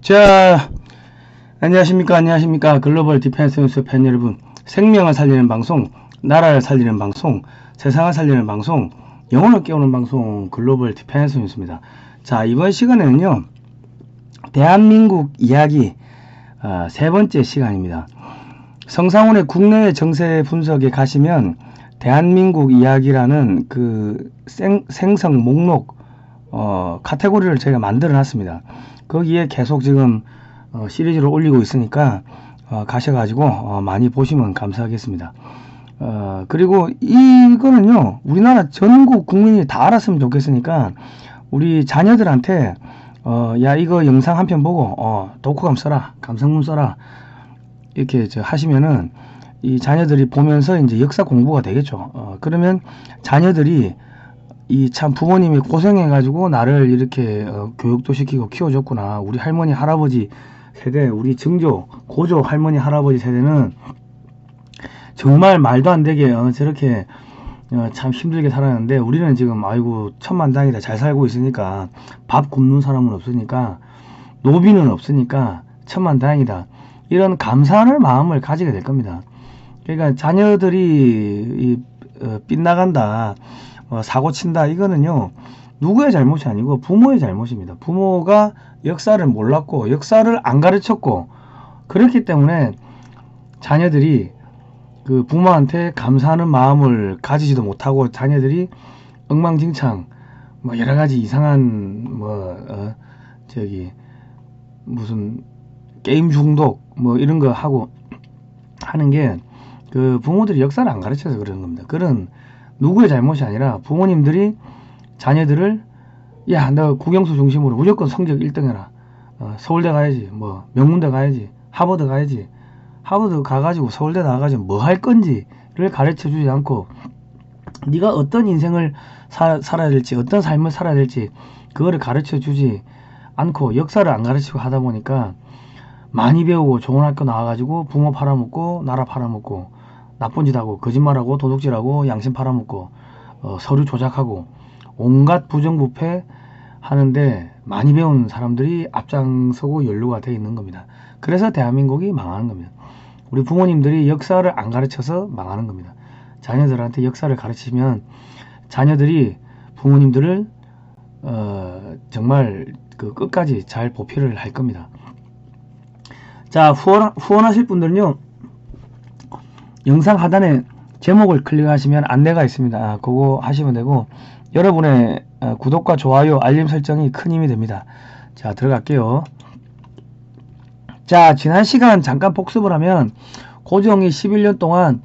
자, 안녕하십니까. 글로벌 디펜스 뉴스 팬 여러분. 생명을 살리는 방송, 나라를 살리는 방송, 세상을 살리는 방송, 영혼을 깨우는 방송, 글로벌 디펜스 뉴스입니다. 자, 이번 시간에는요, 대한민국 이야기, 세 번째 시간입니다. 성상훈의 국내외 정세 분석에 가시면, 대한민국 이야기라는 그 생성 목록, 카테고리를 저희가 만들어 놨습니다. 거기에 계속 지금 시리즈로 올리고 있으니까 가셔가지고 많이 보시면 감사하겠습니다. 그리고 이거는요, 우리나라 전국 국민이 다 알았으면 좋겠으니까 우리 자녀들한테 야, 이거 영상 한 편 보고 독후감 써라, 감상문 써라, 이렇게 하시면은 이 자녀들이 보면서 이제 역사 공부가 되겠죠. 그러면 자녀들이 이 참 부모님이 고생해가지고 나를 이렇게 교육도 시키고 키워줬구나. 우리 할머니 할아버지 세대, 우리 증조 고조 할머니 할아버지 세대는 정말 말도 안 되게 저렇게 참 힘들게 살았는데 우리는 지금 아이고 천만다행이다, 잘 살고 있으니까, 밥 굶는 사람은 없으니까, 노비는 없으니까 천만다행이다, 이런 감사하는 마음을 가지게 될 겁니다. 그러니까 자녀들이 빗나간다, 사고 친다, 이거는요 누구의 잘못이 아니고 부모의 잘못입니다. 부모가 역사를 몰랐고 역사를 안 가르쳤고, 그렇기 때문에 자녀들이 그 부모한테 감사하는 마음을 가지지도 못하고 자녀들이 엉망진창 뭐 여러가지 이상한 무슨 게임 중독 뭐 이런 거 하고 하는 게 그 부모들이 역사를 안 가르쳐서 그러는 겁니다. 그런 누구의 잘못이 아니라 부모님들이 자녀들을 야, 너 국영수 중심으로 무조건 성적 1등 해라, 서울대 가야지, 뭐 명문대 가야지, 하버드 가야지, 하버드 가가지고 서울대 나가가지고 뭐 할 건지를 가르쳐 주지 않고, 네가 어떤 인생을 살아야 될지, 어떤 삶을 살아야 될지 그거를 가르쳐 주지 않고 역사를 안 가르치고 하다 보니까 많이 배우고 좋은 학교 나와가지고 부모 팔아먹고 나라 팔아먹고 나쁜 짓 하고 거짓말하고 도둑질하고 양심 팔아먹고 서류 조작하고 온갖 부정부패 하는데 많이 배운 사람들이 앞장서고 연루가 되어 있는 겁니다. 그래서 대한민국이 망하는 겁니다. 우리 부모님들이 역사를 안 가르쳐서 망하는 겁니다. 자녀들한테 역사를 가르치면 자녀들이 부모님들을 정말 그 끝까지 잘 보필을 할 겁니다. 자, 후원하실 분들은요, 영상 하단에 제목을 클릭하시면 안내가 있습니다. 그거 하시면 되고, 여러분의 구독과 좋아요, 알림 설정이 큰 힘이 됩니다. 자, 들어갈게요. 자, 지난 시간 잠깐 복습을 하면 고종이 11년 동안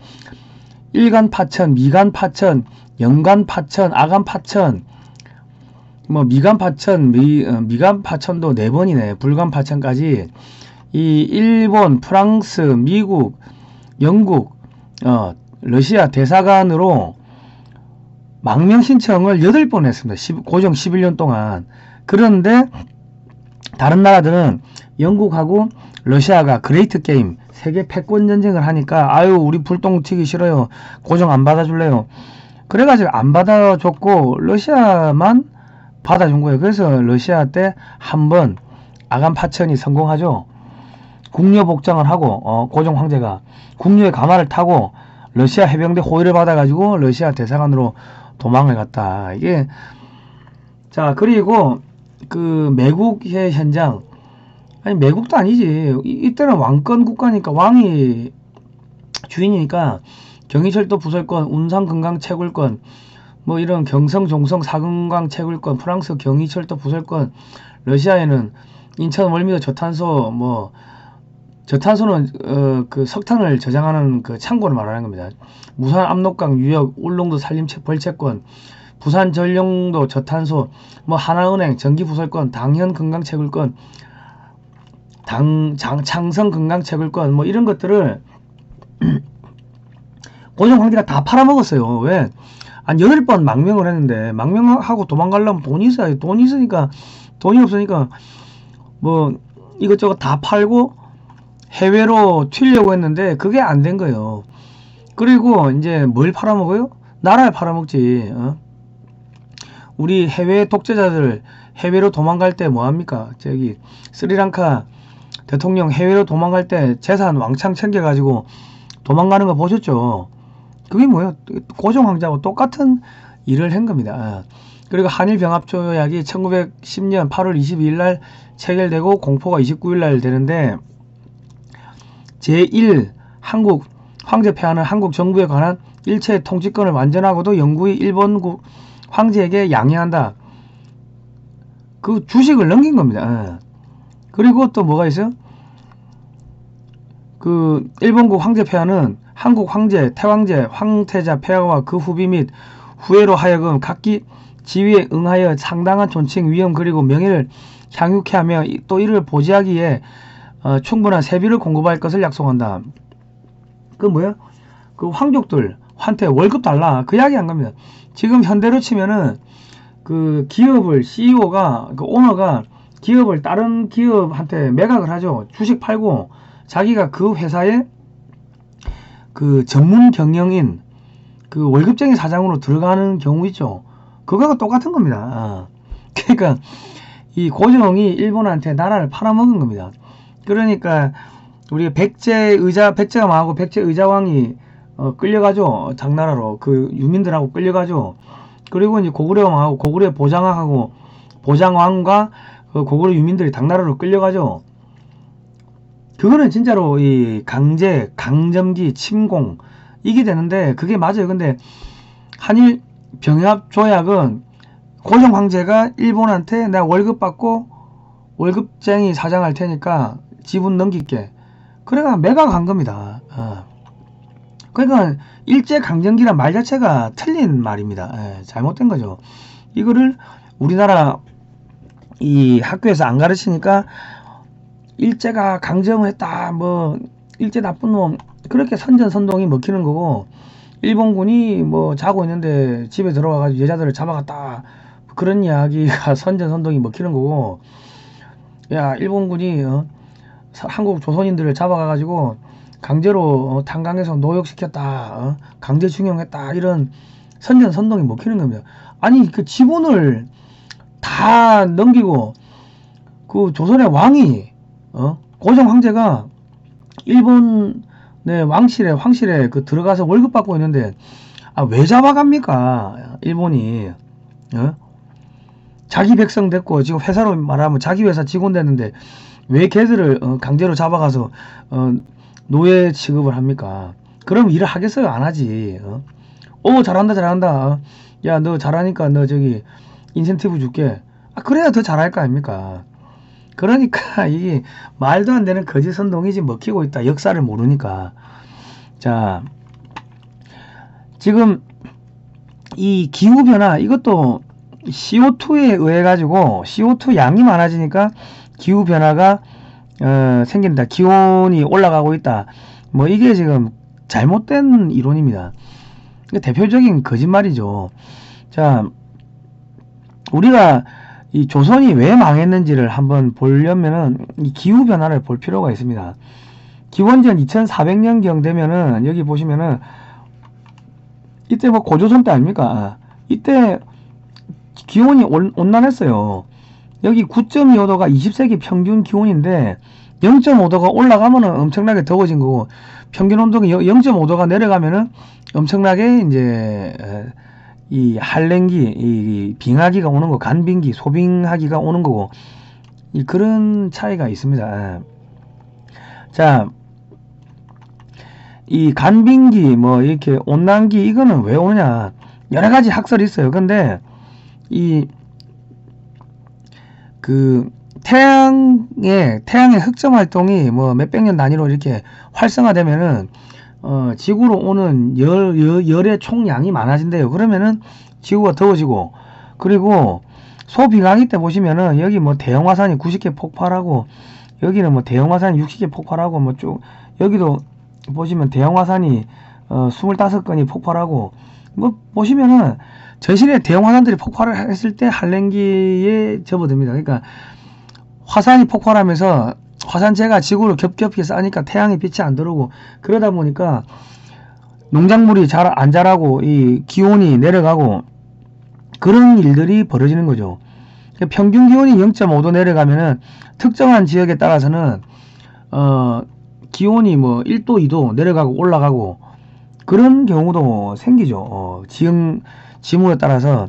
일간 파천, 미간 파천, 영간 파천, 아간 파천, 뭐 미간 파천, 미간 파천도 4번이네. 불간 파천까지 이 일본, 프랑스, 미국, 영국, 러시아 대사관으로 망명 신청을 8번 했습니다. 고종 11년 동안. 그런데 다른 나라들은 영국하고 러시아가 그레이트 게임, 세계 패권 전쟁을 하니까 아유, 우리 불똥 튀기 싫어요, 고종 안 받아줄래요, 그래가지고 안 받아줬고 러시아만 받아준 거예요. 그래서 러시아 때 한번 아간 파천이 성공하죠. 궁녀 복장을 하고 고종 황제가 궁녀의 가마를 타고 러시아 해병대 호위를 받아가지고 러시아 대사관으로 도망을 갔다. 이게 자, 그리고 그 매국의 현장, 아니 매국도 아니지, 이때는 왕권 국가니까 왕이 주인이니까 경의철도 부설권, 운상 금강 채굴권, 뭐 이런 경성 종성 사금강 채굴권, 프랑스 경의철도 부설권, 러시아에는 인천 월미도 저탄소, 뭐 저탄소는 그 석탄을 저장하는 그 창고를 말하는 겁니다. 무산 압록강 유역, 울릉도 산림채 벌채권, 부산 전령도 저탄소, 뭐 하나은행 전기 부설권, 당현 금강 채굴권, 창성 금강 채굴권, 뭐 이런 것들을 고종 황제가 다 팔아먹었어요. 왜? 한 8번 망명을 했는데, 망명하고 도망가려면 돈이 있어야, 돈이 있으니까, 돈이 없으니까 뭐 이것저것 다 팔고 해외로 튀려고 했는데 그게 안 된 거예요. 그리고 이제 뭘 팔아먹어요? 나라를 팔아먹지. 우리 해외 독재자들 해외로 도망갈 때 뭐합니까? 저기 스리랑카 대통령 해외로 도망갈 때 재산 왕창 챙겨가지고 도망가는 거 보셨죠? 그게 뭐예요? 고종 황제하고 똑같은 일을 한 겁니다. 그리고 한일 병합 조약이 1910년 8월 22일 날 체결되고 공포가 29일 날 되는데 제1 한국 황제 폐하는 한국 정부에 관한 일체 통치권을 완전하고도 영구히 일본국 황제에게 양해한다. 그 주식을 넘긴 겁니다. 그리고 또 뭐가 있어요? 그 일본국 황제 폐하는 한국 황제, 태왕제, 황태자 폐하와 그 후비 및 후예로 하여금 각기 지위에 응하여 상당한 존칭, 위엄 그리고 명예를 향유케 하며 또 이를 보지하기에 충분한 세비를 공급할 것을 약속한다. 그 뭐야? 그 황족들 한테 월급 달라. 그 이야기 한 겁니다. 지금 현대로 치면은 그 기업을 CEO가 그 오너가 기업을 다른 기업한테 매각을 하죠. 주식 팔고 자기가 그 회사에 그 전문 경영인 그 월급쟁이 사장으로 들어가는 경우 있죠. 그거가 똑같은 겁니다. 그러니까 이 고종이 일본한테 나라를 팔아먹은 겁니다. 그러니까 우리 백제가 망하고 백제의자왕이 끌려가죠. 장나라로 그 유민들하고 끌려가죠. 그리고 이제 고구려가 망하고 고구려 보장왕하고 보장왕과 그 고구려 유민들이 당나라로 끌려가죠. 그거는 진짜로 이 강제, 강점기, 침공 이게 되는데 그게 맞아요. 근데 한일 병합 조약은 고종 황제가 일본한테 내가 월급 받고 월급쟁이 사장할 테니까 지분 넘길게. 그래가 매각한 겁니다. 그러니까 일제강점기란 말 자체가 틀린 말입니다. 잘못된 거죠. 이거를 우리나라 이 학교에서 안 가르치니까 일제가 강점을 했다, 뭐 일제 나쁜 놈 그렇게 선전선동이 먹히는 거고, 일본군이 뭐 자고 있는데 집에 들어와가지고 여자들을 잡아갔다 그런 이야기가 선전선동이 먹히는 거고, 야 일본군이 한국 조선인들을 잡아가가지고 강제로 탄광에서 노역시켰다, 강제징용했다 이런 선전선동이 먹히는 겁니다. 아니 그 지분을 다 넘기고 그 조선의 왕이 고종 황제가 일본의 황실에 그 들어가서 월급 받고 있는데 왜 잡아갑니까? 일본이 자기 백성 됐고 지금 회사로 말하면 자기 회사 직원 됐는데 왜 걔들을 강제로 잡아가서 노예 취급을 합니까? 그럼 일을 하겠어요? 안 하지. 잘한다. 야 너 잘하니까 너 저기 인센티브 줄게. 그래야 더 잘할 거 아닙니까? 그러니까 이게 말도 안 되는 거짓 선동이 지금 먹히고 있다. 역사를 모르니까. 자, 지금 이 기후변화 이것도 CO2에 의해 가지고 CO2 양이 많아지니까 기후변화가 생긴다. 기온이 올라가고 있다. 뭐 이게 지금 잘못된 이론입니다. 대표적인 거짓말이죠. 자, 우리가 이 조선이 왜 망했는지를 한번 보려면은 이 기후변화를 볼 필요가 있습니다. 기원전 2400년경 되면은 여기 보시면은 이때 뭐 고조선 때 아닙니까? 이때 기온이 온난했어요. 여기 9.25도가 20세기 평균 기온인데 0.5도가 올라가면은 엄청나게 더워진 거고, 평균 온도가 0.5도가 내려가면은 엄청나게 이제 이 한랭기, 이 빙하기가 오는 거, 간빙기, 소빙하기가 오는 거고, 그런 차이가 있습니다. 자, 이 간빙기, 뭐 이렇게 온난기 이거는 왜 오느냐? 여러 가지 학설이 있어요. 근데 그 태양의 흑점 활동이 뭐 몇백 년 단위로 이렇게 활성화되면은 지구로 오는 열의 총량이 많아진대요. 그러면은 지구가 더워지고, 그리고 소빙하기 때 보시면은 여기 뭐 대형화산이 90개 폭발하고, 여기는 뭐 대형화산이 60개 폭발하고, 뭐 쭉 여기도 보시면 대형화산이 25건이 폭발하고, 뭐 보시면은 전신에 대형화산들이 폭발을 했을 때 한랭기에 접어듭니다. 그러니까 화산이 폭발하면서 화산재가 지구를 겹겹이 쌓으니까 태양의 빛이 안 들어오고, 그러다 보니까 농작물이 잘 안 자라고 이 기온이 내려가고, 그런 일들이 벌어지는 거죠. 평균 기온이 0.5도 내려가면은 특정한 지역에 따라서는 기온이 뭐 1도, 2도 내려가고 올라가고 그런 경우도 생기죠. 지물에 따라서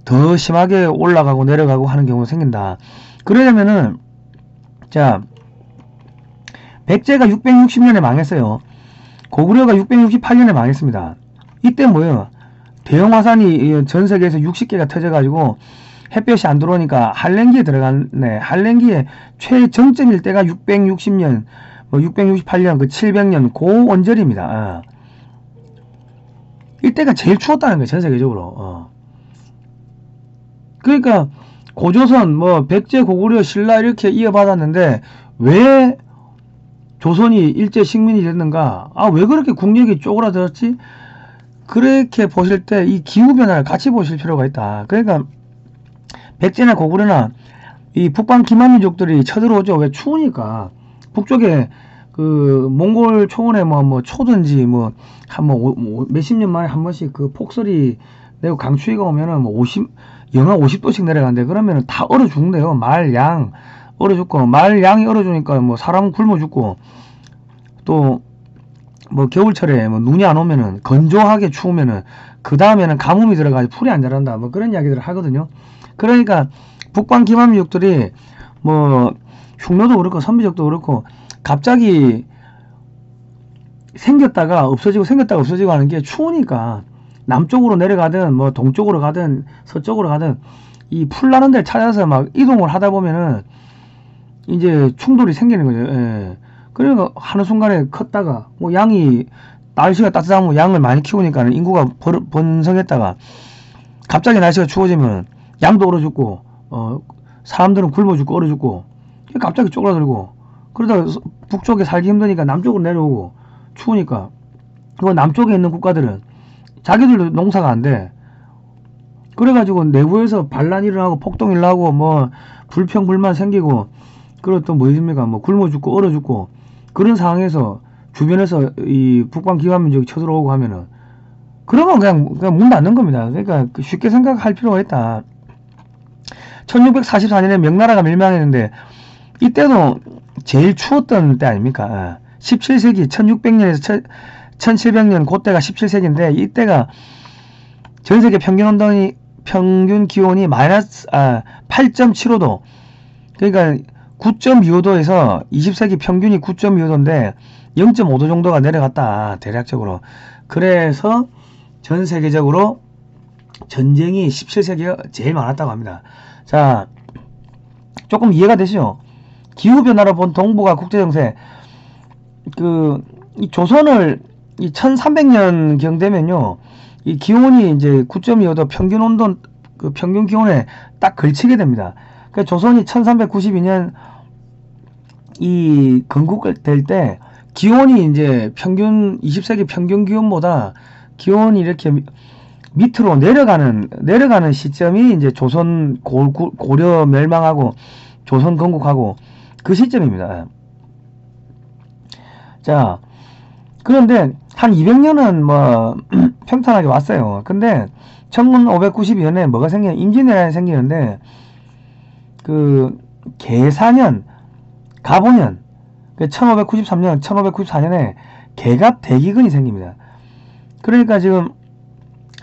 더 심하게 올라가고 내려가고 하는 경우가 생긴다. 그러려면은 자, 백제가 660년에 망했어요. 고구려가 668년에 망했습니다. 이때 뭐예요? 대형 화산이 전 세계에서 60개가 터져가지고 햇볕이 안 들어오니까 한랭기에 들어갔네. 한랭기의 최정점일 때가 660년, 뭐 668년, 그 700년 그 언저리입니다. 이때가 제일 추웠다는 거예요, 전 세계적으로. 그러니까 고조선, 뭐 백제, 고구려, 신라 이렇게 이어받았는데 왜 조선이 일제 식민이 됐는가? 왜 그렇게 국력이 쪼그라들었지? 그렇게 보실 때 이 기후변화를 같이 보실 필요가 있다. 그러니까 백제나 고구려나 이 북방 기만민족들이 쳐들어오죠. 왜? 추우니까. 북쪽에 그 몽골 초원에 뭐 초든지 몇십 년 만에 한 번씩 그 폭설이 내고 강추위가 오면은 영하 50도씩 내려간대. 그러면은 다 얼어 죽는데요. 말, 양 얼어 죽고, 말, 양이 얼어 죽으니까 뭐 사람 굶어 죽고, 또 뭐 겨울철에 뭐 눈이 안 오면은 건조하게 추우면은 그 다음에는 가뭄이 들어가지고 풀이 안 자란다. 뭐 그런 이야기들을 하거든요. 그러니까 북방 기만민족들이 뭐 흉노도 그렇고 선비족도 그렇고 갑자기 생겼다가 없어지고 하는 게 추우니까 남쪽으로 내려가든 뭐 동쪽으로 가든 서쪽으로 가든 이 풀 나는 데를 찾아서 막 이동을 하다 보면은 이제 충돌이 생기는 거죠. 그러니까 하는 순간에 컸다가 뭐 양이 날씨가 따뜻하면 양을 많이 키우니까 인구가 번성했다가 갑자기 날씨가 추워지면 양도 얼어 죽고 사람들은 굶어 죽고 얼어 죽고 갑자기 쪼그라들고 그러다가 북쪽에 살기 힘드니까 남쪽으로 내려오고 추우니까 그 남쪽에 있는 국가들은 자기들도 농사가 안 돼. 그래가지고 내부에서 반란이 일어나고 폭동이 일어나고 뭐 불평불만 생기고 그리고 또 뭐 있습니까? 뭐 굶어 죽고 얼어 죽고 그런 상황에서 주변에서 이 북방 기환민족이 쳐들어오고 하면은 그러면 그냥 문 닫는 겁니다. 그러니까 쉽게 생각할 필요가 있다. 1644년에 명나라가 멸망했는데 이때도 제일 추웠던 때 아닙니까? 17세기 1600년에서 1700년 그때가 17세기인데 이때가 전 세계 평균 기온이 마이너스 8.75도 그러니까 9.25도에서 20세기 평균이 9.25도인데 0.5도 정도가 내려갔다 대략적으로. 그래서 전 세계적으로 전쟁이 17세기가 제일 많았다고 합니다. 자, 조금 이해가 되시죠? 기후변화로 본 동북아 국제정세 이 조선을 이 1300년 되면요 이 기온이 이제 9.25도 평균 온도 그 평균 기온에 딱 걸치게 됩니다. 그러니까 조선이 1392년 이 건국될 때 기온이 이제 20세기 평균 기온보다 기온이 이렇게 밑으로 내려가는 시점이 이제 조선 고려 멸망하고 조선 건국하고 그 시점입니다. 자, 그런데 한 200년은 뭐 평탄하게 왔어요. 근데 1592년에 뭐가 임진왜란이 생기는데 그 계사년 가보년 1593년 1594년에 개갑 대기근이 생깁니다. 그러니까 지금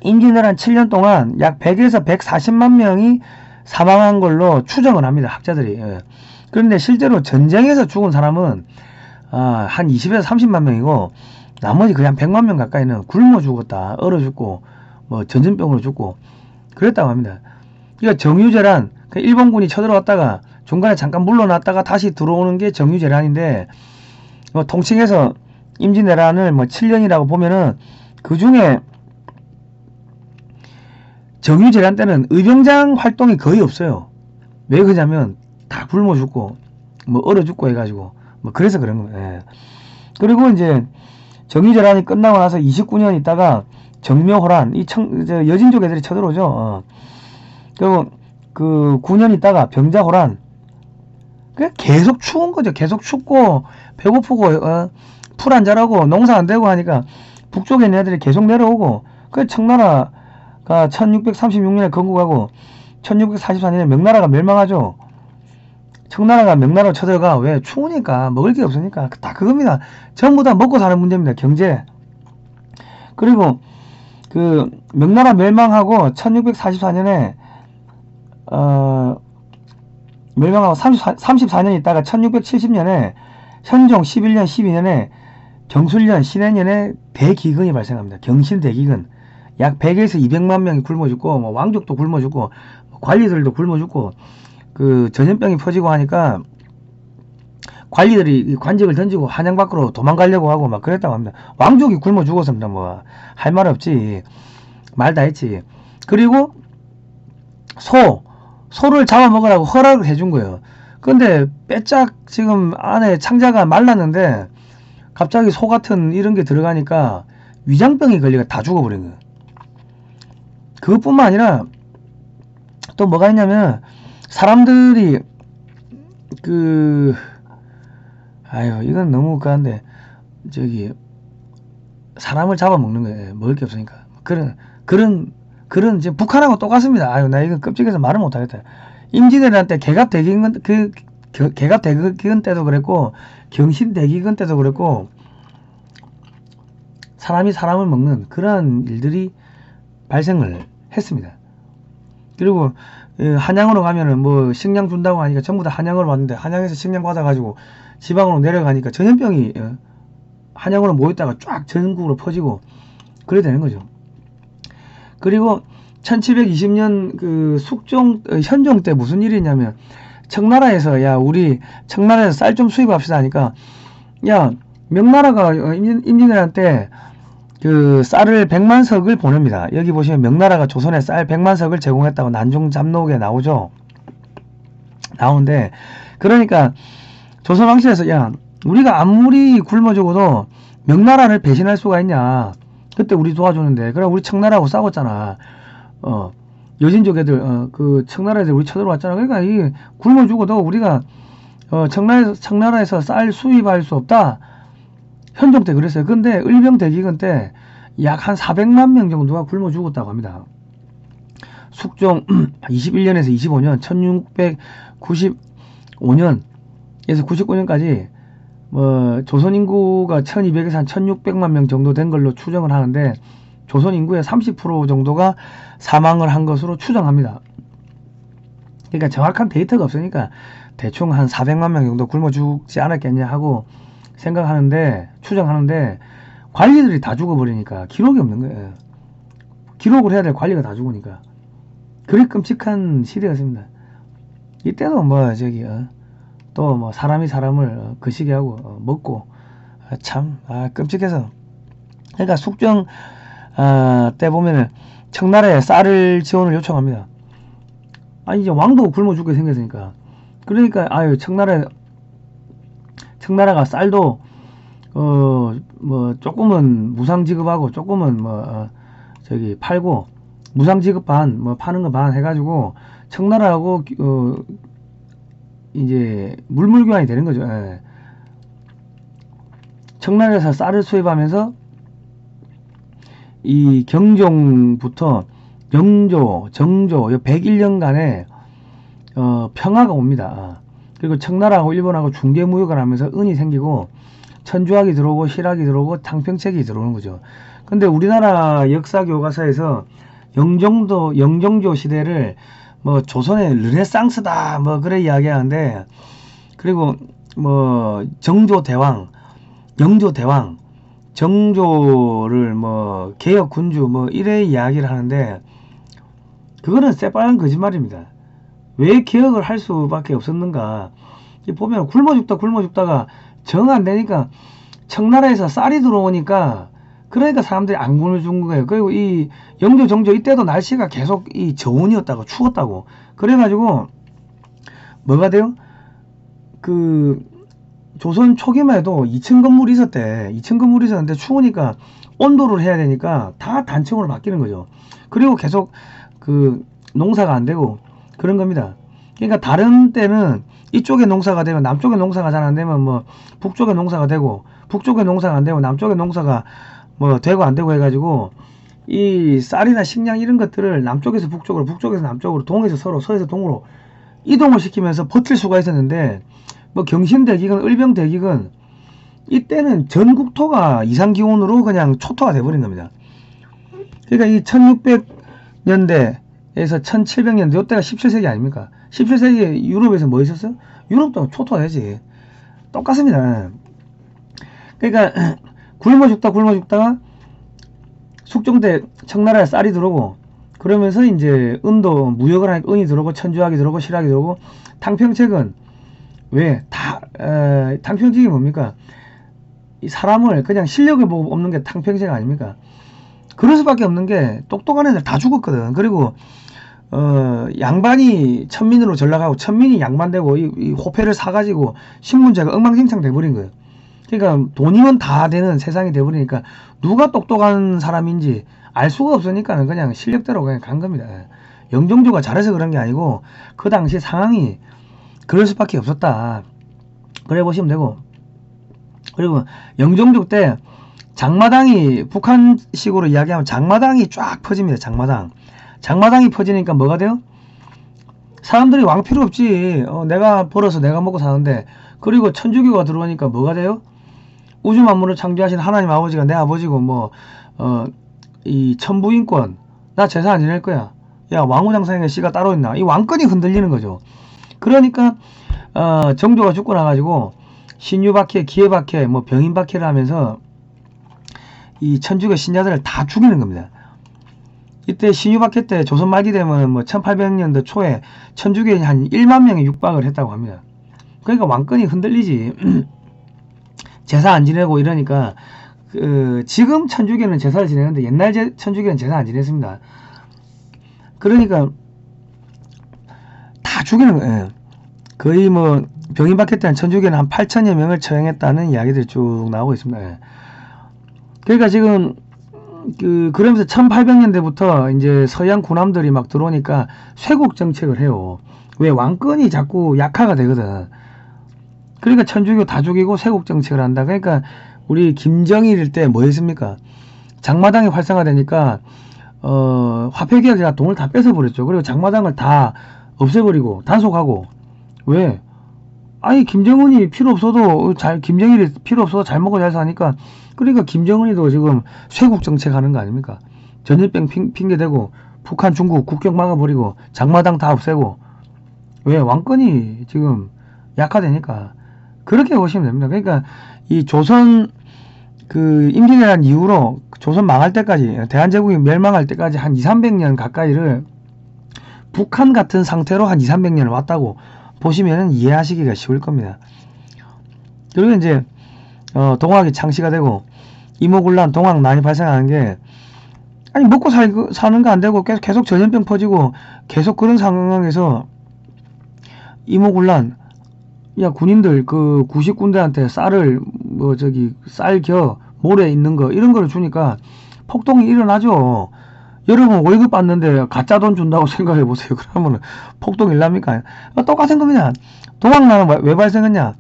임진왜란 7년 동안 약 100에서 140만 명이 사망한 걸로 추정을 합니다. 학자들이. 그런데 실제로 전쟁에서 죽은 사람은 한 20에서 30만 명이고 나머지 그냥 100만 명 가까이는 굶어 죽었다. 얼어 죽고 뭐 전염병으로 죽고 그랬다고 합니다. 그러니까 정유재란 일본군이 쳐들어왔다가 중간에 잠깐 물러났다가 다시 들어오는 게 정유재란인데 뭐 통칭해서 임진왜란을 뭐 7년이라고 보면은 그 중에 정유재란 때는 의병장 활동이 거의 없어요. 왜 그러냐면 다 굶어 죽고 뭐 얼어 죽고 해가지고 뭐 그래서 그런 거예요. 그리고 이제 정유재란이 끝나고 나서 29년 있다가 정묘호란 여진족 애들이 쳐들어오죠. 그리고 그 9년 있다가 병자호란 계속 추운 거죠. 계속 춥고 배고프고 풀 안 자라고 농사 안 되고 하니까 북쪽에 있는 애들이 계속 내려오고 그 청나라 가 1636년에 건국하고 1644년에 명나라가 멸망하죠. 청나라가 명나라로 쳐들어가. 왜? 추우니까, 먹을 게 없으니까. 다 그겁니다. 전부 다 먹고 사는 문제입니다. 경제. 그리고 그 명나라 멸망하고 1644년에 멸망하고 34년 있다가 1670년에 현종 11년 12년에 경술년 신해년에 대기근이 발생합니다. 경신대기근. 약 100에서 200만 명이 굶어 죽고, 뭐 왕족도 굶어 죽고, 관리들도 굶어 죽고, 그 전염병이 퍼지고 하니까 관리들이 관직을 던지고 한양 밖으로 도망가려고 하고 막 그랬다고 합니다. 왕족이 굶어 죽었습니다. 뭐 할 말 없지. 말 다 했지. 그리고 소를 잡아먹으라고 허락을 해준 거예요. 근데 빼짝 지금 안에 창자가 말랐는데 갑자기 소 같은 이런 게 들어가니까 위장병이 걸리가 다 죽어버린 거예요. 그것뿐만 아니라 또 뭐가 있냐면 사람들이 아유 이건 너무 그한데 저기 사람을 잡아먹는 거예요. 먹을 게 없으니까. 그런 이제 북한하고 똑같습니다. 아유 나 이거 끔찍해서 말을 못하겠다. 임진왜란 때 개갑대기근 개갑대기근 때도 그랬고 경신대기근 때도 그랬고 사람이 사람을 먹는 그런 일들이 발생을 했습니다. 그리고 한양으로 가면은 뭐 식량 준다고 하니까 전부 다 한양으로 왔는데 한양에서 식량 받아가지고 지방으로 내려가니까 전염병이 한양으로 모였다가 쫙 전국으로 퍼지고 그래 되는 거죠. 그리고 1720년 그 현종 때 무슨 일이 있냐면 청나라에서 야 우리 청나라에서 쌀 좀 수입합시다 하니까 야 명나라가 임진왜란 때 그 쌀을 100만 석을 보냅니다. 여기 보시면 명나라가 조선에 쌀 100만 석을 제공했다고 난중 잡록에 나오죠. 나오는데 그러니까 조선 왕실에서 야 우리가 아무리 굶어 죽어도 명나라를 배신할 수가 있냐. 그때 우리 도와주는데 그래 우리 청나라하고 싸웠잖아. 여진족 애들 그 청나라 애들 우리 쳐들어왔잖아. 그러니까 이 굶어 죽어도 우리가 청나라에서 쌀 수입할 수 없다. 현종 때 그랬어요. 근데 을병대기근 때 약 한 400만 명 정도가 굶어 죽었다고 합니다. 숙종 21년에서 25년 1695년에서 99년까지 뭐 조선 인구가 1200에서 한 1600만 명 정도 된 걸로 추정을 하는데 조선 인구의 30% 정도가 사망을 한 것으로 추정합니다. 그러니까 정확한 데이터가 없으니까 대충 한 400만 명 정도 굶어 죽지 않았겠냐 하고 추정하는데 관리들이 다 죽어버리니까 기록이 없는 거예요. 기록을 해야 될 관리가 다 죽으니까. 그리 끔찍한 시대였습니다. 이때도 뭐 또 뭐 사람이 사람을 거시기 하고 먹고 참 끔찍해서. 그러니까 숙종 때 보면은 청나라에 쌀을 지원을 요청합니다. 아니 이제 왕도 굶어 죽게 생겼으니까. 그러니까 아유 청나라가 쌀도 뭐 조금은 무상 지급하고 조금은 팔고 무상 지급 반 뭐 파는 거 반 해가지고 청나라하고 이제 물물 교환이 되는 거죠. 예. 청나라에서 쌀을 수입하면서 이 경종부터 정조 101년간의 평화가 옵니다. 그리고 청나라하고 일본하고 중개무역을 하면서 은이 생기고 천주학이 들어오고 실학이 들어오고 탕평책이 들어오는 거죠. 근데 우리나라 역사 교과서에서 영종조 시대를 뭐 조선의 르네상스다 뭐 그래 이야기하는데 그리고 뭐 영조대왕 정조를 뭐 개혁군주 뭐 이래 이야기를 하는데 그거는 새빨간 거짓말입니다. 왜 개혁을 할 수밖에 없었는가? 보면 굶어 죽다가 정 안 되니까 청나라에서 쌀이 들어오니까 그러니까 사람들이 안 굶어 죽은 거예요. 그리고 이 영조 정조 이때도 날씨가 계속 이 저온이었다고 추웠다고 그래가지고 뭐가 돼요? 그 조선 초기만 해도 2층 건물이 있었는데 추우니까 온도를 해야 되니까 다 단층으로 바뀌는 거죠. 그리고 계속 그 농사가 안 되고 그런 겁니다. 그러니까 다른 때는 이쪽에 농사가 되면 남쪽에 농사가 잘 안 되면 뭐 북쪽에 농사가 되고 북쪽에 농사가 안 되고 남쪽에 농사가 뭐 되고 안 되고 해가지고 이 쌀이나 식량 이런 것들을 남쪽에서 북쪽으로, 북쪽에서 남쪽으로, 동에서 서로, 서에서 동으로 이동을 시키면서 버틸 수가 있었는데, 뭐 경신대기근, 을병대기근, 이때는 전 국토가 이상기온으로 그냥 초토화 돼버린 겁니다. 그러니까 이 1600년대에서 1700년대, 이때가 17세기 아닙니까? 17세기에 유럽에서 뭐 있었어요? 유럽도 초토화되지. 똑같습니다. 그러니까 굶어 죽다가 숙종대 청나라에 쌀이 들어오고, 그러면서 이제 은도 무역을 하니까 은이 들어오고, 천주학이 들어오고, 실학이 들어오고, 탕평책은 왜 탕평책이 뭡니까? 이 사람을 그냥 실력을 보고 없는 게 탕평책 아닙니까? 그럴 수밖에 없는 게 똑똑한 애들 다 죽었거든. 그리고 양반이 천민으로 전락하고 천민이 양반되고 이 호패를 사가지고 신분제가 엉망진창 돼버린 거예요. 그러니까 돈이면 다 되는 세상이 돼버리니까 누가 똑똑한 사람인지 알 수가 없으니까 그냥 실력대로 그냥 간 겁니다. 영종도가 잘해서 그런 게 아니고 그 당시 상황이 그럴 수밖에 없었다. 그래 보시면 되고, 그리고 영종도 때 장마당이, 북한식으로 이야기하면 장마당이 쫙 퍼집니다. 장마당이 퍼지니까 뭐가 돼요? 사람들이 왕 필요 없지. 내가 벌어서 내가 먹고 사는데. 그리고 천주교가 들어오니까 뭐가 돼요? 우주 만물을 창조하신 하나님 아버지가 내 아버지고, 이 천부인권, 나 제사 안 지낼 거야. 야, 왕후장상의 씨가 따로 있나? 이 왕권이 흔들리는 거죠. 그러니까 정조가 죽고 나가지고 신유박해, 기해박해, 병인박해를 하면서 이 천주교 신자들을 다 죽이는 겁니다. 이때 신유박해 때 조선 말기 되면 1800년도 초에 천주교인이 한 1만 명이 육박을 했다고 합니다. 그러니까 왕권이 흔들리지. 제사 안 지내고 이러니까 지금 천주교는 제사를 지내는데 옛날 천주교는 제사 안 지냈습니다. 그러니까 다 죽이는 거예요. 거의 병인박해 때는 천주교는 한 8천여 명을 처형했다는 이야기들이 쭉 나오고 있습니다. 그러니까 지금 그러면서 1800년대부터 이제 서양 군함들이 막 들어오니까 쇄국 정책을 해요. 왜? 왕권이 자꾸 약화가 되거든. 그러니까 천주교 다 죽이고 쇄국 정책을 한다. 그러니까 우리 김정일 때 뭐 했습니까? 장마당이 활성화되니까 화폐개혁에다 돈을 다 뺏어버렸죠. 그리고 장마당을 다 없애버리고 단속하고. 왜? 아니 김정은이 필요 없어도 김정일이 필요 없어도 잘 먹고 잘 사니까. 그러니까 김정은이도 지금 쇄국 정책 하는 거 아닙니까? 전염병 핑계대고 북한 중국 국경 막아버리고 장마당 다 없애고. 왜? 왕권이 지금 약화되니까. 그렇게 보시면 됩니다. 그러니까 이 조선 임진왜란 이후로 조선 망할 때까지, 대한제국이 멸망할 때까지 한 200~300년 가까이를 북한 같은 상태로 한 200~300년을 왔다고 보시면 이해하시기가 쉬울 겁니다. 그리고 이제 동학이 창시가 되고 이모군란, 동학난이 발생하는 게, 아니 먹고 사는 거 안 되고 계속 전염병 퍼지고 계속 그런 상황에서 이모군란, 야 군인들 그 90군대한테 쌀을 쌀겨 모래 있는 거 이런 거를 주니까 폭동이 일어나죠. 여러분 월급 받는데 가짜 돈 준다고 생각해 보세요. 그러면 폭동 일납니까? 똑같은 겁니다. 동학난은 왜 발생했냐?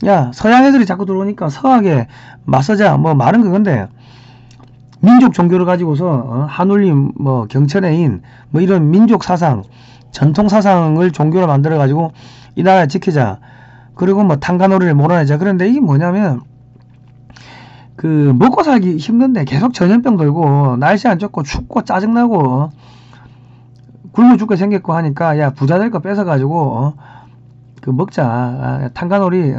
야 서양 애들이 자꾸 들어오니까 서학에 맞서자 말은 그건데, 민족 종교를 가지고서 한울림 경천애인 이런 민족 사상, 전통 사상을 종교로 만들어 가지고 이 나라 지키자. 그리고 탄가놀이를 몰아내자. 그런데 이게 뭐냐면 먹고 살기 힘든데 계속 전염병 돌고 날씨 안 좋고 춥고 짜증나고 굶어 죽게 생겼고 하니까, 야 부자들 거 뺏어가지고 먹자. 탄가놀이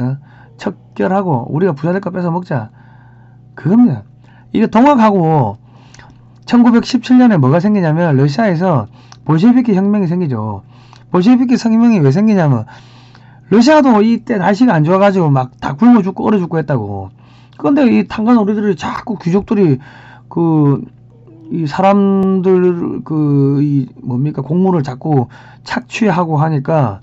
척결하고 우리가 부자들 거 뺏어 먹자. 그겁니다. 이게 동학하고 1917년에 뭐가 생기냐면 러시아에서 볼셰비키 혁명이 생기죠. 볼셰비키 혁명이 왜 생기냐면 러시아도 이때 날씨가 안 좋아가지고 막 다 굶어 죽고 얼어 죽고 했다고. 그런데 이 탄가놀이들이 자꾸 귀족들이 이 사람들 곡물을 자꾸 착취하고 하니까,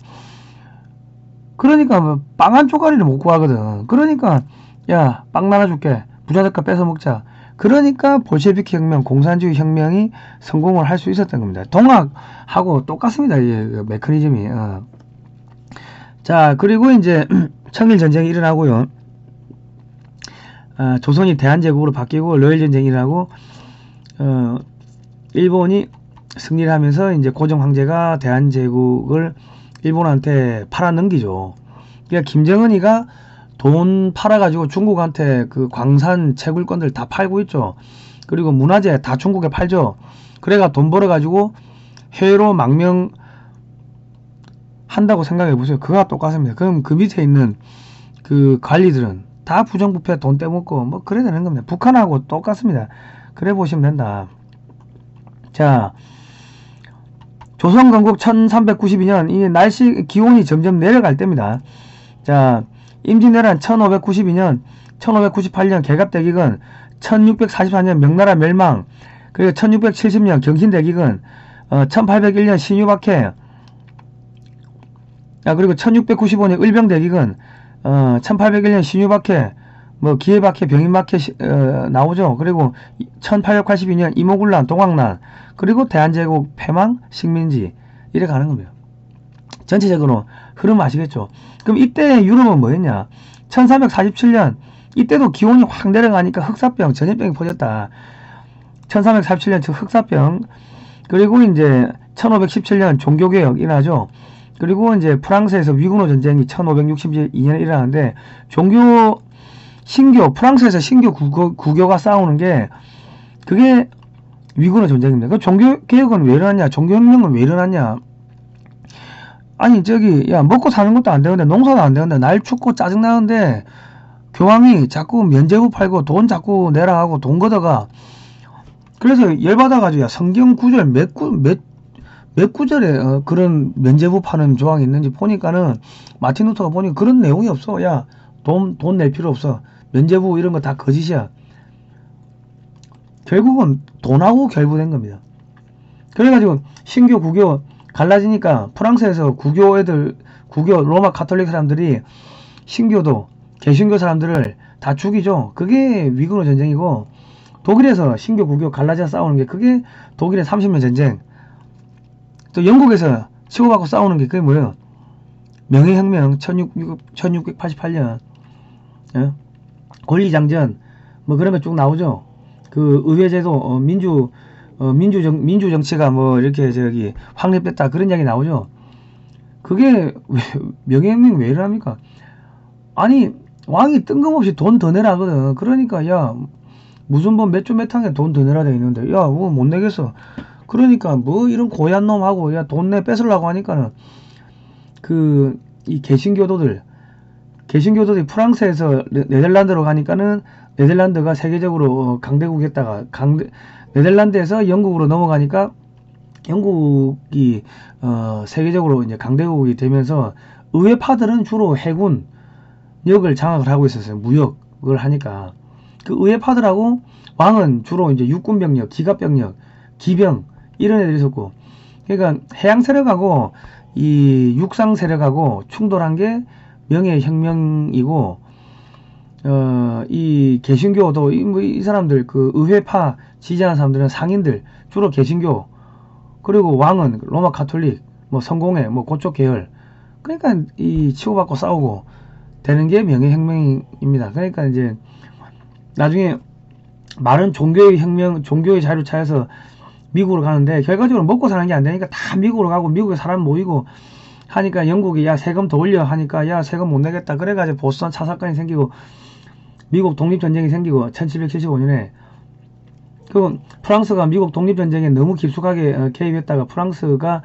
그러니까 빵 한 쪼가리를 못 구하거든. 그러니까 야 빵 나눠줄게, 부자들 거 뺏어 먹자. 그러니까 볼셰비키 혁명, 공산주의 혁명이 성공을 할 수 있었던 겁니다. 동학하고 똑같습니다. 이 메커니즘이. 자, 그리고 이제 청일전쟁이 일어나고요. 조선이 대한제국으로 바뀌고 러일전쟁이 일어나고 일본이 승리를 하면서 이제 고종 황제가 대한제국을 일본한테 팔아 넘기죠. 그러니까 김정은이가 돈 팔아가지고 중국한테 그 광산 채굴권들 다 팔고 있죠. 그리고 문화재 다 중국에 팔죠. 그래가 돈 벌어가지고 해외로 망명 한다고 생각해 보세요. 그거와 똑같습니다. 그럼 그 밑에 있는 그 관리들은 다 부정부패 돈 떼먹고 뭐 그래야 되는 겁니다. 북한하고 똑같습니다. 그래 보시면 된다. 자, 조선건국 1392년 이 날씨 기온이 점점 내려갈 때입니다. 자, 임진왜란 1592년 1598년 개갑대기근 1644년 명나라 멸망 그리고 1670년 경신대기근 1801년 신유박해 그리고 1695년 을병대기근 1801년 신유박해 뭐 기해박해 병인박해 나오죠. 그리고 1882년 이모군란 동학난 그리고 대한제국 패망 식민지 이래 가는 겁니다. 전체적으로 흐름 아시겠죠? 그럼 이때 유럽은 뭐였냐? 1347년 이때도 기온이 확 내려가니까 흑사병, 전염병이 퍼졌다. 1347년 흑사병 그리고 이제 1517년 종교개혁 일어나죠. 그리고 이제 프랑스에서 위군노 전쟁이 1562년에 일어나는데 프랑스에서 신교 국교가 싸우는 게 그게 위군노 전쟁입니다. 그 종교개혁은 왜 일어났냐? 종교혁명은 왜 일어났냐? 아니 야 먹고 사는 것도 안 되는데 농사도 안 되는데 날 춥고 짜증나는데 교황이 자꾸 면제부 팔고 돈 자꾸 내라 하고 돈 걷어가. 그래서 열받아가지고 야 성경 구절 몇 구절에 그런 면제부 파는 조항이 있는지 보니까는 마틴 루터가 보니까 그런 내용이 없어. 야 돈 낼 필요 없어. 면제부 이런 거 다 거짓이야. 결국은 돈하고 결부된 겁니다. 그래가지고 신교 구교 갈라지니까 프랑스에서 구교 로마 가톨릭 사람들이 신교도 개신교 사람들을 다 죽이죠. 그게 위군노 전쟁이고 독일에서 신교 구교 갈라져 싸우는 게 그게 독일의 30년 전쟁. 또 영국에서 치고받고 싸우는 게 그게 뭐예요? 명예혁명 1688년 권리장전 뭐 그런 거 쭉 나오죠. 그 의회제도 민주 정치가 뭐 이렇게 확립됐다 그런 이야기 나오죠. 그게 명예혁명 왜 이러합니까? 아니 왕이 뜬금없이 돈 더 내라 하거든. 그러니까 야 무슨 뭐 몇 조 몇 항에 돈 더 내라 돼 있는데 야 뭐 못 내겠어. 그러니까 뭐 이런 고얀 놈하고 야 돈 내 뺏으려고 하니까는 이 개신교도들이 프랑스에서 네덜란드로 가니까는 네덜란드가 세계적으로 강대국이었다가 네덜란드에서 영국으로 넘어가니까 영국이 세계적으로 이제 강대국이 되면서 의회파들은 주로 해군역을 장악을 하고 있었어요. 무역을 하니까 그 의회파들하고 왕은 주로 이제 육군병력, 기갑병력, 기병 이런 애들이 있었고 그러니까 해양 세력하고 이 육상 세력하고 충돌한 게 명예혁명이고 이 개신교도 이 사람들 그 의회파 지지하는 사람들은 상인들 주로 개신교 그리고 왕은 로마 가톨릭 뭐 성공회 뭐 그쪽 계열 그러니까 이 치고받고 싸우고 되는 게 명예혁명입니다. 그러니까 이제 나중에 말은 종교의 혁명 종교의 자유를 찾아서 미국으로 가는데 결과적으로 먹고 사는 게 안 되니까 다 미국으로 가고 미국에 사람 모이고 하니까 영국이 야 세금 더 올려 하니까 야 세금 못 내겠다 그래가지고 보스턴 차 사건이 생기고 미국 독립전쟁이 생기고 1775년에 그 프랑스가 미국 독립전쟁에 너무 깊숙하게 개입했다가 프랑스가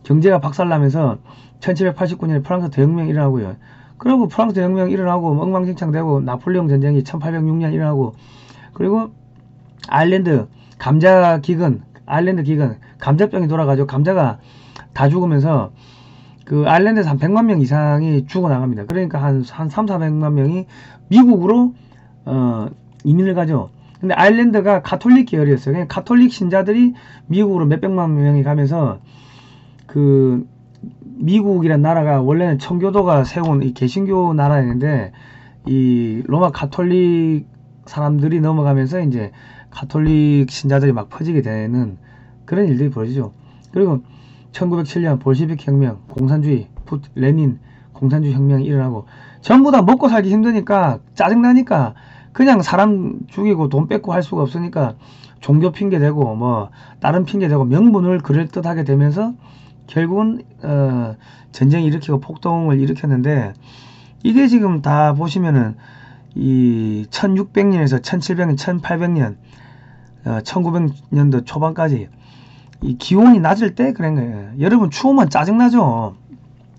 경제가 박살나면서 1789년에 프랑스 대혁명이 일어나고요. 그리고 프랑스 대혁명이 일어나고 엉망진창 되고 나폴레옹 전쟁이 1806년 일어나고 그리고 아일랜드 기근 감자병이 돌아가지고 감자가 다 죽으면서 그 아일랜드에서 한 100만 명 이상이 죽어나갑니다. 그러니까 한 3,400만 명이 미국으로 이민을 가죠. 근데 아일랜드가 가톨릭 계열이었어요. 그냥 가톨릭 신자들이 미국으로 몇백만 명이 가면서 그 미국이란 나라가 원래는 청교도가 세운 이 개신교 나라였는데 이 로마 가톨릭 사람들이 넘어가면서 이제 가톨릭 신자들이 막 퍼지게 되는 그런 일들이 벌어지죠. 그리고 1907년 볼시빅 혁명, 공산주의, 레닌 공산주의 혁명이 일어나고 전부 다 먹고 살기 힘드니까 짜증나니까 그냥 사람 죽이고 돈 뺏고 할 수가 없으니까 종교 핑계 대고 뭐 다른 핑계 대고 명분을 그럴듯하게 되면서 결국은 전쟁을 일으키고 폭동을 일으켰는데, 이게 지금 다 보시면은 이 1600년에서 1700년, 1800년, 1900년도 초반까지 이 기온이 낮을 때 그런 거예요. 여러분 추우면 짜증나죠.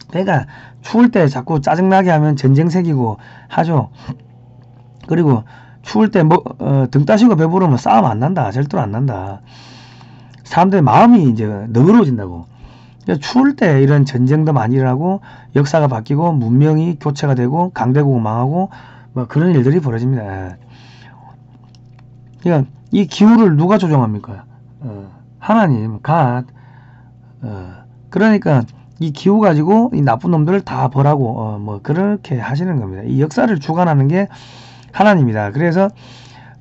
그러니까 추울 때 자꾸 짜증나게 하면 전쟁 생기고 하죠. 그리고 추울 때 뭐 등 따시고 배부르면 싸움 안 난다. 절대로 안 난다. 사람들의 마음이 이제 너그러워진다고. 그러니까 추울 때 이런 전쟁도 많이 일어나고 역사가 바뀌고 문명이 교체가 되고 강대국이 망하고 뭐 그런 일들이 벌어집니다. 그러니까 이 기후를 누가 조정합니까? 하나님, 갓. 그러니까 이 기후 가지고 이 나쁜 놈들을 다 벌하고 뭐 그렇게 하시는 겁니다. 이 역사를 주관하는 게 하나님이다. 그래서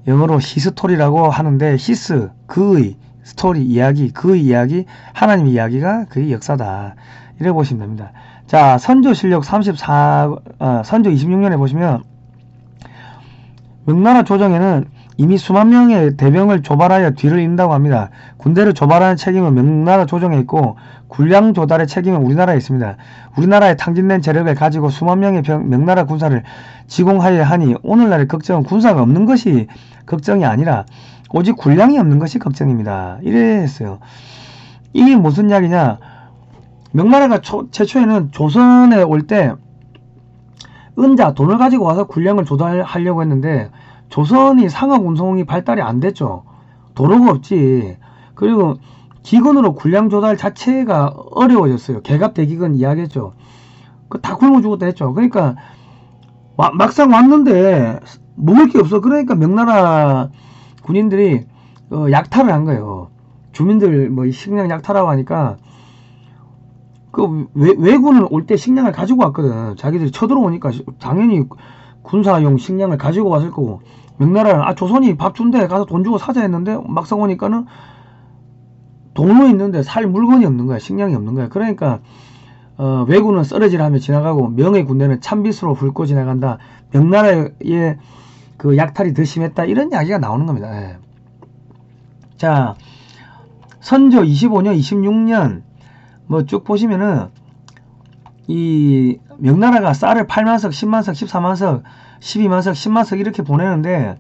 영어로 히스토리라고 하는데, 히스 그의, 스토리 이야기, 그의 이야기, 하나님의 이야기가 그의 역사다. 이래 보시면 됩니다. 자, 선조실록 34 선조 26년에 보시면 명나라 조정에는 이미 수만 명의 대병을 조발하여 뒤를 잇는다고 합니다. 군대를 조발하는 책임은 명나라 조정에 있고 군량 조달의 책임은 우리나라에 있습니다. 우리나라의 탕진된 재력을 가지고 수만 명의 명나라 군사를 지공하여 하니 오늘날의 걱정은 군사가 없는 것이 걱정이 아니라 오직 군량이 없는 것이 걱정입니다. 이래 했어요. 이게 무슨 이야기냐? 명나라가 최초에는 조선에 올 때 은자, 돈을 가지고 와서 군량을 조달하려고 했는데 조선이 상업 운송이 발달이 안 됐죠. 도로가 없지. 그리고 기근으로 군량 조달 자체가 어려워졌어요. 개갑 대기근 이야기했죠. 그 다 굶어 죽었다 했죠. 그러니까 막상 왔는데 먹을 게 없어. 그러니까 명나라 군인들이 약탈을 한 거예요. 주민들 뭐 식량 약탈하고 하니까 그 왜군은 올 때 식량을 가지고 왔거든. 자기들이 쳐들어오니까 당연히 군사용 식량을 가지고 왔을 거고, 명나라는 조선이 밥 준대 가서 돈 주고 사자 했는데 막상 오니까는 돈은 있는데 살 물건이 없는 거야. 식량이 없는 거야. 그러니까 왜군은 쓰러질하며 지나가고 명의 군대는 찬빛으로 훑고 지나간다. 명나라의 그 약탈이 더 심했다. 이런 이야기가 나오는 겁니다. 예. 자, 선조 25년, 26년 뭐 쭉 보시면은 이 명나라가 쌀을 8만석, 10만석, 14만석, 12만석, 10만석 이렇게 보내는데,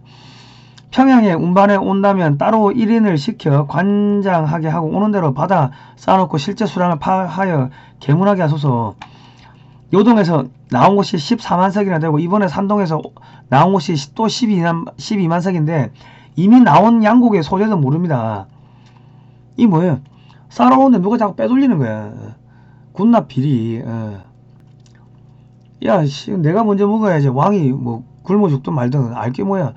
평양에 운반해 온다면 따로 1인을 시켜 관장하게 하고 오는 대로 받아 쌓아놓고 실제 수량을 파하여 계문하게 하소서. 요동에서 나온 곳이 14만석이나 되고 이번에 산동에서 나온 곳이 또 12만석인데 이미 나온 양국의 소재도 모릅니다. 이 뭐예요? 쌓아오는데 누가 자꾸 빼돌리는 거야. 군납 비리. 야, 내가 먼저 먹어야지. 왕이 뭐 굶어 죽든 말든 알게 뭐야.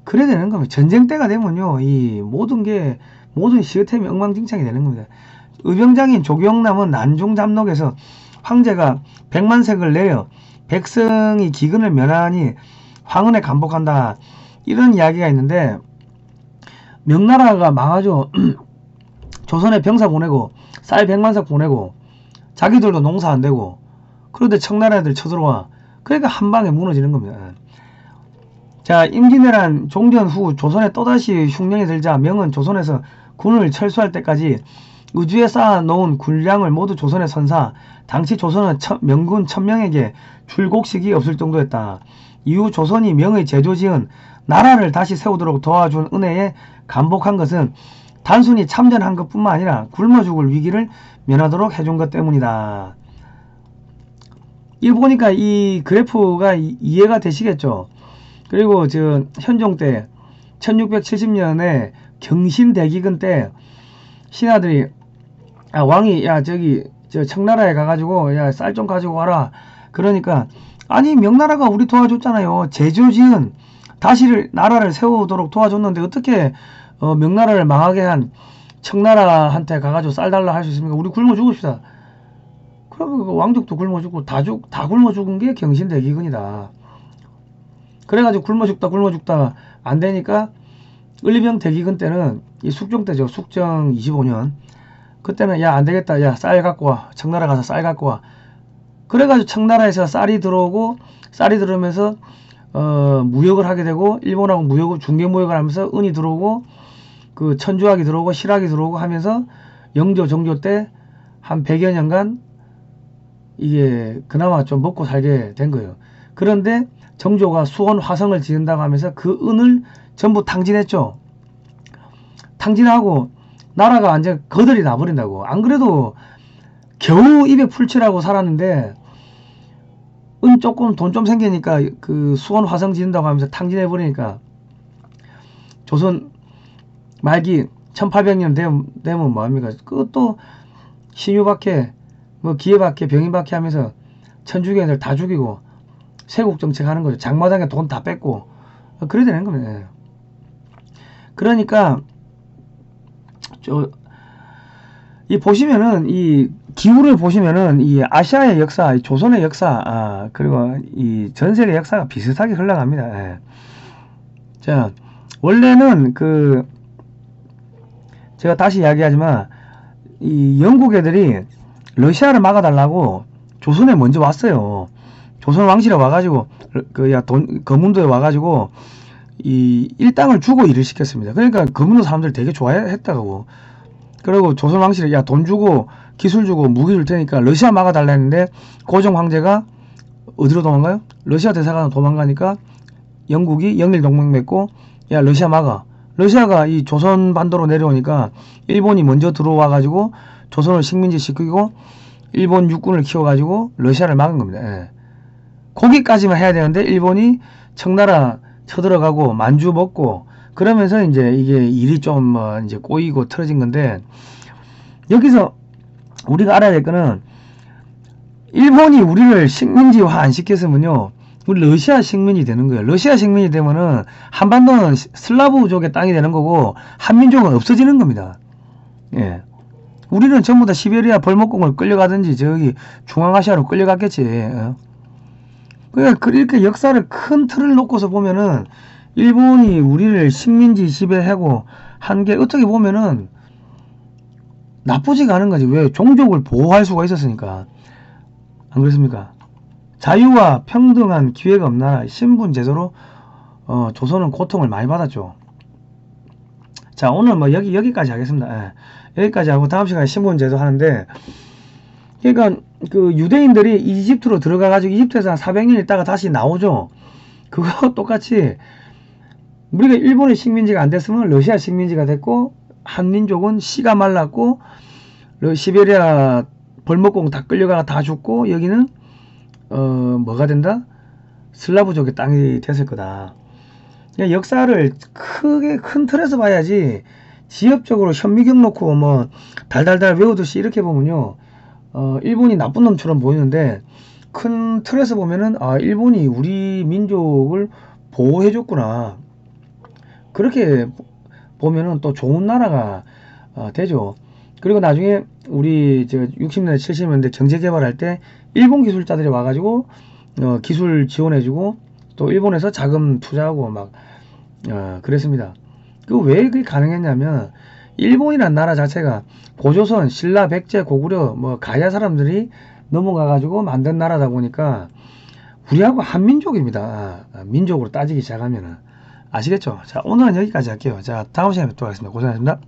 그래 되는 겁니다. 전쟁 때가 되면요, 이 모든 시스템이 엉망진창이 되는 겁니다. 의병장인 조경남은 난중잡록에서 황제가 100만색을 내려 백성이 기근을 면하니 황은에 감복한다. 이런 이야기가 있는데, 명나라가 망하죠. 조선에 병사 보내고 쌀 100만석 보내고 자기들도 농사 안 되고, 그런데 청나라 애들 쳐들어와. 그러니까 한 방에 무너지는 겁니다. 자, 임진왜란 종전 후 조선에 또다시 흉년이 들자 명은 조선에서 군을 철수할 때까지 의주에 쌓아놓은 군량을 모두 조선에 선사. 당시 조선은 명군 1000명에게 출곡식이 없을 정도였다. 이후 조선이 명의 제조지은 나라를 다시 세우도록 도와준 은혜에 감복한 것은 단순히 참전한 것뿐만 아니라 굶어 죽을 위기를 면하도록 해준 것 때문이다. 이거 보니까 이 그래프가 이해가 되시겠죠? 그리고 현종 때 1670년에 경신대기근 때 신하들이 왕이 저 청나라에 가가지고 쌀 좀 가지고 와라. 그러니까 아니 명나라가 우리 도와줬잖아요. 제조지은 다시 나라를 세우도록 도와줬는데 어떻게 명나라를 망하게 한 청나라한테 가가지고 쌀 달라 할 수 있습니까? 우리 굶어 죽읍시다. 그러면 왕족도 굶어 죽고 다 굶어 죽은 게 경신대기근이다. 그래가지고 굶어 죽다 안 되니까 을병 대기근 때는 이 숙종 때죠. 숙정 25년. 그때는 안 되겠다. 쌀 갖고 와. 청나라 가서 쌀 갖고 와. 그래가지고 청나라에서 쌀이 들어오고, 쌀이 들어오면서 무역을 하게 되고, 일본하고 중개 무역을 하면서 은이 들어오고, 그 천주학이 들어오고 실학이 들어오고 하면서 영조 정조 때 한 100여 년간 이게 그나마 좀 먹고 살게 된 거예요. 그런데 정조가 수원 화성을 지은다고 하면서 그 은을 전부 탕진했죠. 탕진하고 나라가 완전 거덜이 나버린다고. 안 그래도 겨우 입에 풀칠하고 살았는데 은 조금 돈 좀 생기니까 그 수원 화성 지은다고 하면서 탕진해버리니까 조선 말기 1800년 되면 뭐합니까? 그것도 신유박해, 뭐 기해박해, 병인박해 하면서 천주교인들 다 죽이고 세국 정책 하는 거죠. 장마당에 돈 다 뺏고 그래야 되는 겁니다. 그러니까 이 보시면은 이 기후를 보시면은 이 아시아의 역사, 조선의 역사, 그리고 이 전 세계 역사가 비슷하게 흘러갑니다. 예. 자, 원래는 제가 다시 이야기하지만 이 영국 애들이 러시아를 막아달라고 조선에 먼저 왔어요. 조선 왕실에 와가지고 거문도에 와가지고 이 일당을 주고 일을 시켰습니다. 그러니까 거문도 사람들 되게 좋아했다고. 그리고 조선 왕실에 야 돈 주고 기술 주고 무기 줄 테니까 러시아 막아달라 했는데 고종 황제가 어디로 도망가요? 러시아 대사관으로 도망가니까 영국이 영일 동맹 맺고 야 러시아 막아. 러시아가 이 조선 반도로 내려오니까 일본이 먼저 들어와 가지고 조선을 식민지 시키고 일본 육군을 키워가지고 러시아를 막은 겁니다. 예. 거기까지만 해야 되는데 일본이 청나라 쳐들어가고 만주 먹고 그러면서 이제 이게 일이 좀 이제 꼬이고 틀어진 건데 여기서 우리가 알아야 될 거는 일본이 우리를 식민지화 안 시켰으면요 우리 러시아 식민이 되는 거예요. 러시아 식민이 되면은 한반도는 슬라브족의 땅이 되는 거고 한민족은 없어지는 겁니다. 예. 우리는 전부 다 시베리아 벌목공을 끌려가든지 저기 중앙아시아로 끌려갔겠지. 예. 그러니까 이렇게 역사를 큰 틀을 놓고서 보면은 일본이 우리를 식민지 지배하고 한 게 어떻게 보면은 나쁘지가 않은 거지. 왜? 종족을 보호할 수가 있었으니까. 안 그렇습니까? 자유와 평등한 기회가 없나 신분 제도로 조선은 고통을 많이 받았죠. 자, 오늘 뭐 여기까지 하겠습니다. 예. 여기까지 하고 다음 시간에 신분 제도 하는데 그러니까 그 유대인들이 이집트로 들어가 가지고 이집트에서 한 400년 있다가 다시 나오죠. 그거 똑같이 우리가 일본의 식민지가 안 됐으면 러시아 식민지가 됐고 한민족은 씨가 말랐고 시베리아 벌목공 다 끌려가 다 죽고 여기는 뭐가 된다? 슬라브족의 땅이 됐을 거다. 그냥 역사를 크게 큰 틀에서 봐야지 지역적으로 현미경 놓고 뭐 달달달 외우듯이 이렇게 보면요 일본이 나쁜 놈처럼 보이는데 큰 틀에서 보면은 일본이 우리 민족을 보호해 줬구나 그렇게 보면은 또 좋은 나라가 되죠. 그리고 나중에 우리 60년대 70년대 경제 개발할 때 일본 기술자들이 와가지고 기술 지원해주고 또 일본에서 자금 투자하고 막 그랬습니다. 그 왜 그게 가능했냐면 일본이란 나라 자체가 고조선, 신라, 백제, 고구려 뭐 가야 사람들이 넘어가가지고 만든 나라다 보니까 우리하고 한민족입니다. 민족으로 따지기 시작하면은 아시겠죠? 자 오늘은 여기까지 할게요. 자 다음 시간에 또 하겠습니다. 고생하셨습니다.